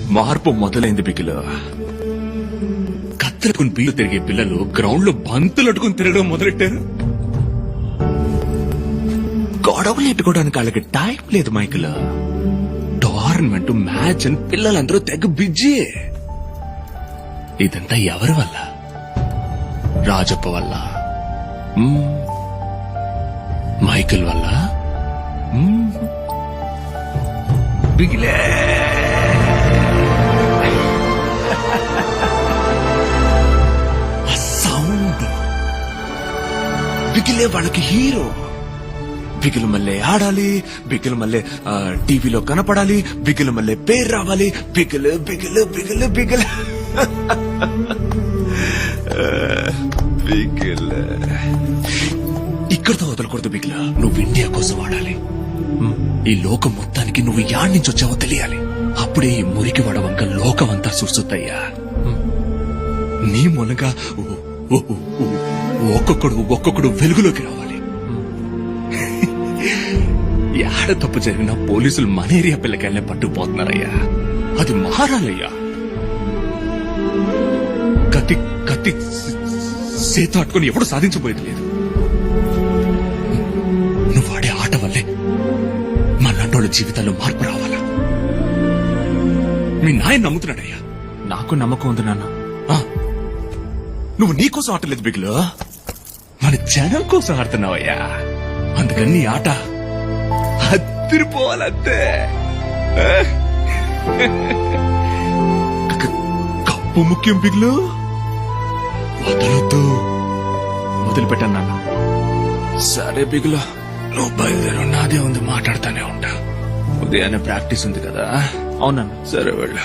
మార్పు మొదలైంది బిగిలో. కత్తెరకుని పీలు తిరిగే పిల్లలు గ్రౌండ్ లో బంతులు అట్టుకుని తిరగడం మొదలెట్టారు. గొడవలు ఎట్టుకోవడానికి వాళ్ళకి టైం లేదు మైకిల్. టోర్నమెంట్ మ్యాచ్ అని పిల్లలందరూ తెగ బిజీ. ఇదంతా ఎవరి వల్ల? రాజప్ప వల్ల, మైకిల్ వల్ల, బిగిలే. సౌండ్ బిగిలే వాళ్ళకి హీరో. బిగిలు మళ్ళీ ఆడాలి, బిగిలు మళ్ళీ టీవీలో కనపడాలి, బిగిలు మళ్ళీ పేరు రావాలి. బిగిలు బిగిలు బిగిలు బిగిలు బిగిల్. ఇక్కడితో వదలకూడదు బిగిల్. నువ్వు ఇండియా కోసం ఆడాలి. ఈ లోకం మొత్తానికి నువ్వు యాడ్ నుంచి వచ్చావో తెలియాలి. అప్పుడే ఈ మురికి వడవంక లోకం అంతా చూస్తుందయ్యా. నీ మూలంగా ఒక్కొక్కడు వెలుగులోకి రావాలి. యాడ తప్పు జరిగినా పోలీసులు మన ఏరియా పిల్లకాయలనే పట్టుకుపోతున్నారయ్యా. అది మారాలయ్యా. కత్తి కత్తి చేత అట్టుకుని ఎప్పుడు సాధించబోయేది లేదు. నువ్వు ఆడే ఆట వల్లే మనలాంటోళ్ళ జీవితాల్లో మార్పు రావాలా. మీ నాయన నమ్ముతున్నాడయ్యా. నాకు నమ్మకం ఉంది నాన్న. నువ్వు నీకోసం ఆటలేదు బిగులు, మన జనం కోసం ఆడుతున్నావయ్యా. అందుకని నీ ఆట అదిరిపోవాలంతే. కప్పు ముఖ్యం బిగులు, వదలొద్దు. వదిలిపెట్టాను నాన్న. సరే బిగులు, నువ్వు బయలుదేరు. నాదే ఉంది, మాట్లాడుతూనే ఉంటా. ఉదయాన్నే ప్రాక్టీస్ ఉంది కదా. అవునన్నా. సరే వెళ్ళు.